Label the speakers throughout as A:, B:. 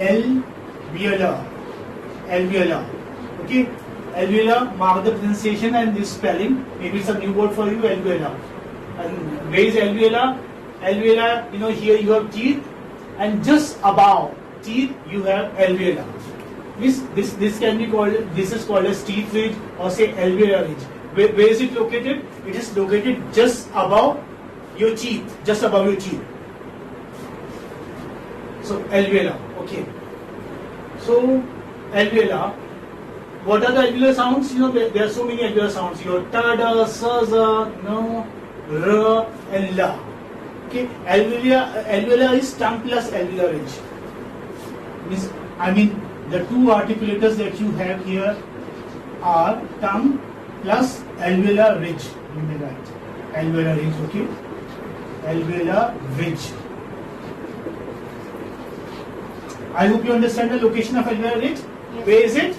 A: alveolar. Alveolar. Okay. Alveolar, mark the pronunciation and this spelling. Maybe it's a new word for you, alveolar. And where is alveolar? Alveolar, here you have teeth, and just above teeth you have alveolar. This can be called, this is called as teeth ridge or say alveolar ridge. Where is it located? It is located just above your teeth, just above your teeth. So alveolar, okay. So alveolar, what are the alveolar sounds? There are so many alveolar sounds. Your tada, saza, no, ra, and la. Okay, alveolar is tongue plus alveolar ridge. The two articulators that you have here are tongue plus alveolar ridge. You may write alveolar ridge, okay? Alveolar ridge. I hope you understand the location of alveolar ridge.
B: Yes.
A: Where is it?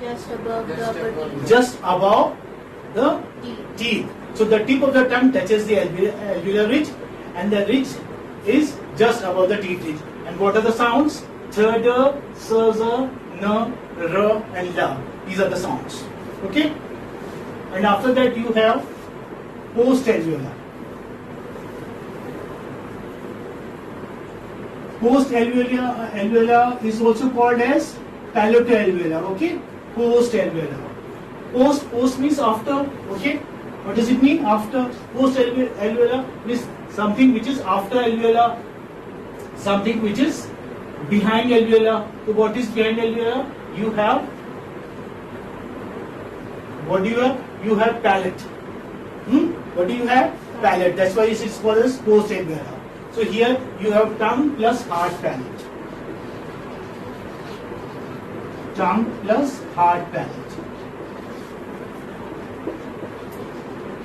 B: Just above the upper teeth.
A: Just above the teeth. So the tip of the tongue touches the alveolar ridge, and the ridge is just above the teeth ridge. And what are the sounds? Tada, saza, na, ra, and la. These are the sounds. Okay? And after that you have post-alveolar. Post-alveolar is also called as palato-alveolar. Okay? Post-alveolar. Post means after. Okay? What does it mean? After. Post-alveolar means something which is after alveolar, something which is behind alveolar. So what is behind alveolar? You have, what do you have? You have palate. What do you have? Palate. That's why it's called as post-alveolar. So here you have tongue plus hard palate. Tongue plus hard palate.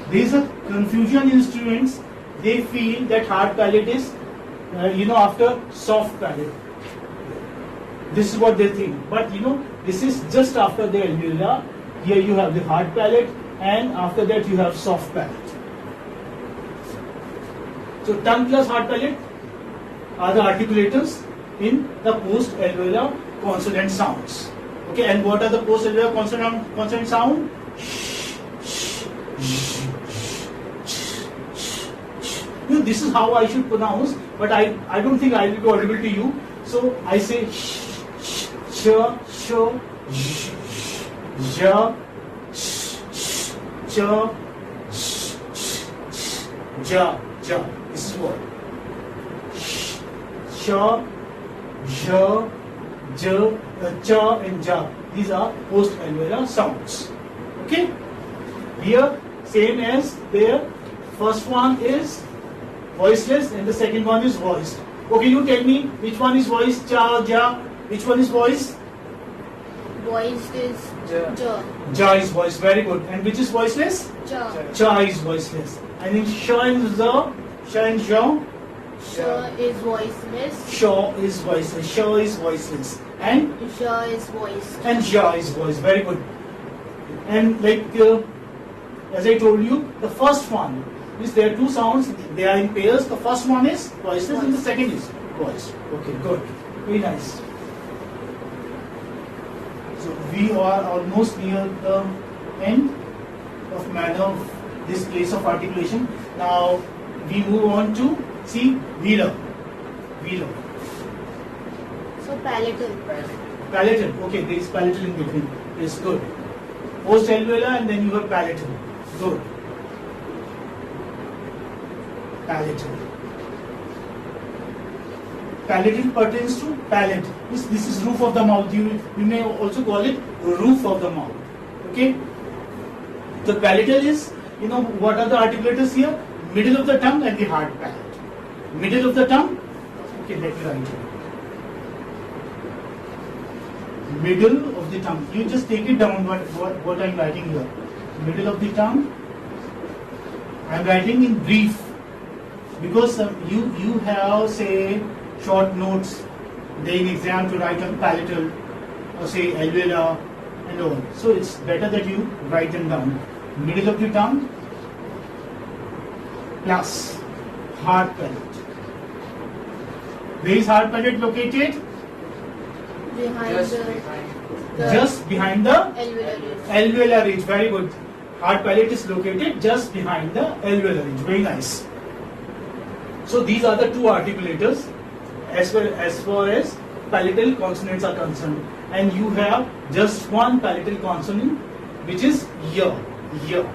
A: There is a confusion in students. They feel that hard palate is, after soft palate. This is what they think. But this is just after the alveolar. Here you have the hard palate, and after that you have soft palate. So tongue plus hard palate are the articulators in the post-alveolar consonant sounds. Okay, and what are the post-alveolar consonant sound? This is how I should pronounce, but I don't think I will be audible to you. So I say sh, sh, j, ja, ja. This is what. Sh, ja, cha, and ja. These are post-alveolar sounds. Okay? Here, same as there. First one is voiceless and the second one is voiced. Okay, you tell me which one is voiced, cha, ja. Which one is voiced?
B: Voiced is ja.
A: Ja is voiced, very good. And which is voiceless?
B: Ja.
A: Cha is voiceless. And in sha and za, sha and ja?
B: Sha is voiceless.
A: Sha is voiceless. Sha is voiceless. And?
B: Ja is voiced.
A: And ja is voiced, very good. And as I told you, the first one is there are two sounds, they are in pairs. The first one is voiceless and the second is voiced. Okay, good. Very nice. So we are almost near the end of manner of this place of articulation. Now we move on to see velar.
B: So palatal.
A: Palatal. Okay, there is palatal in between. It's good. Post-alveolar and then you have palatal. Good. Palatal. Palatal pertains to palate. This is roof of the mouth. You may also call it roof of the mouth. Okay. The palatal is, what are the articulators here? Middle of the tongue and the hard palate. Middle of the tongue. Okay, let me write it. Middle of the tongue. You just take it down. What I'm writing here. Middle of the tongue. I'm writing in brief. Because you have, say, short notes, they in exam to write on palatal or say alveolar and all. So it's better that you write them down. Middle of the tongue plus hard palate. Where is hard palate located?
B: Behind
C: Just
B: the,
C: behind.
B: the
A: Just behind the
B: alveolar ridge.
A: alveolar ridge. Very good. Hard palate is located just behind the alveolar ridge. Very nice. So these are the two articulators as far as palatal consonants are concerned. And you have just one palatal consonant, which is y. Y.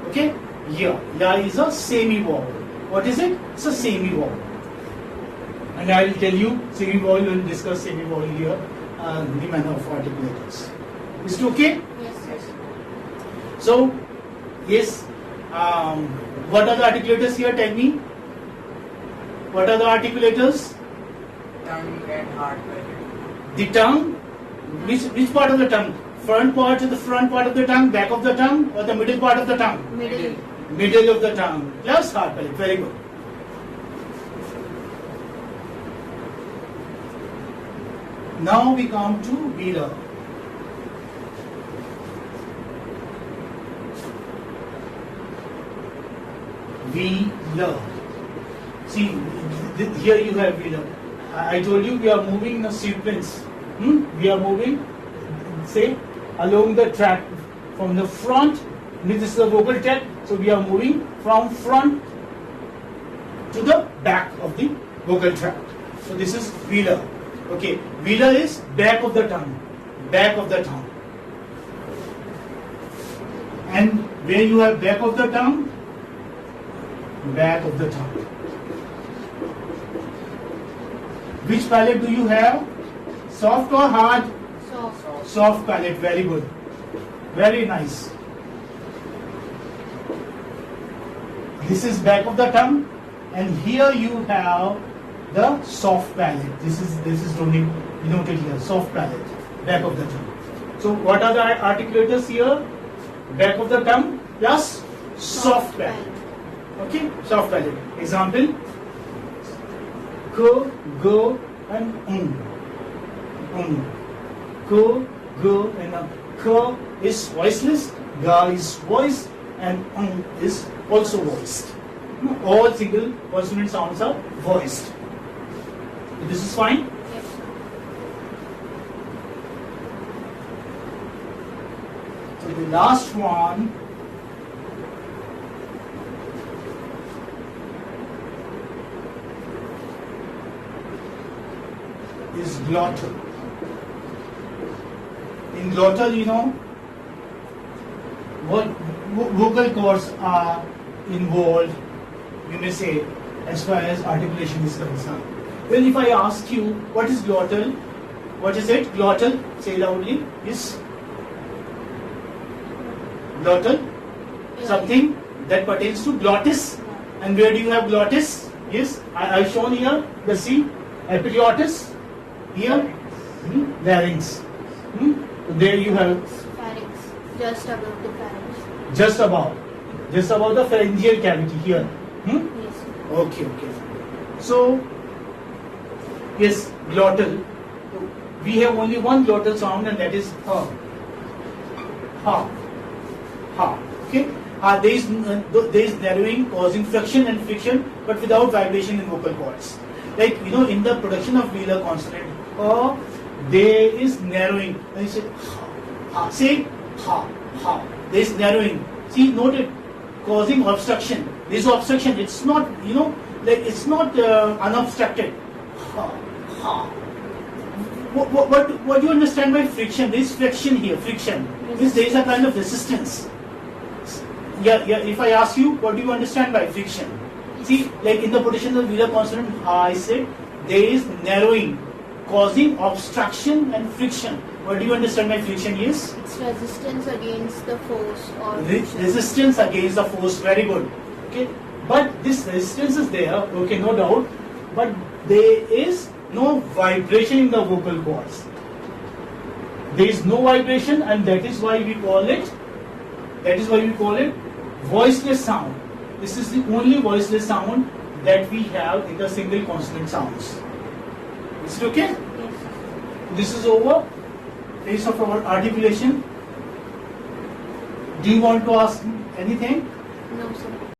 A: Okay? Y. Y is a semi-vowel. What is it? It's a semi-vowel. And I will tell you semi-vowel, we will discuss semi-vowel here, the manner of articulators. Is it okay?
B: Yes, yes.
A: So, yes, what are the articulators here? Tell me. What are the articulators?
C: Tongue and hard palate.
A: The tongue. Which part of the tongue? Front part is the front part of the tongue, back of the tongue, or the middle part of the tongue?
B: Middle.
A: Middle of the tongue. Plus hard palate. Very good. Now we come to velar. Velar. See, here you have velar. I told you we are moving in a sequence. We are moving, say, along the track from the front. This is the vocal tract, so we are moving from front to the back of the vocal tract. So this is velar. Okay, velar is back of the tongue, back of the tongue. And where you have back of the tongue, back of the tongue. Which palate do you have? Soft or hard?
B: Soft.
A: Soft palate, very good. Very nice. This is back of the tongue, and here you have the soft palate. This is denoted here, soft palate, back of the tongue. So what are the articulators here? Back of the tongue plus soft palate. Okay, soft palate. Example: k, g, and k, g, and k is voiceless, ga is voiced, and is also voiced. All single consonant sounds are voiced. This is fine.
B: Yes.
A: So the last one is glottal. In glottal, you know, what vocal cords are involved, you may say, as far as articulation is concerned. Well, if I ask you, what is glottal? What is it? Glottal, say loudly, is glottal, something that pertains to glottis. And where do you have glottis? Yes, I've shown here, the C, epiglottis, here, larynx. There you have
B: Pharynx. Just above the pharynx.
A: just above the pharyngeal cavity here.
B: Yes.
A: Okay. So, yes, glottal. We have only one glottal sound, and that is ha. Okay. There is narrowing causing friction and friction, but without vibration in vocal cords. Like, you know, in the production of velar consonant, there is narrowing. And you say ha. Say ha. There is narrowing. See, note it, causing obstruction. There is obstruction. It's not, you know, like it's not unobstructed. Ha. What do you understand by friction? There is friction here. Friction means there is a kind of resistance. Yeah. If I ask you, what do you understand by friction? See, like in the production of velar consonant, I said there is narrowing, causing obstruction and friction. What do you understand by friction is?
B: It's resistance against the force or friction.
A: Resistance against the force. Very good. Okay, but this resistance is there. Okay, no doubt. But there is no vibration in the vocal cords. There is no vibration, and that is why we call it. Voiceless sound. This is the only voiceless sound that we have in the single consonant sounds. Is it okay?
B: Yes.
A: This is over. Phase of our articulation. Do you want to ask anything?
B: No, sir.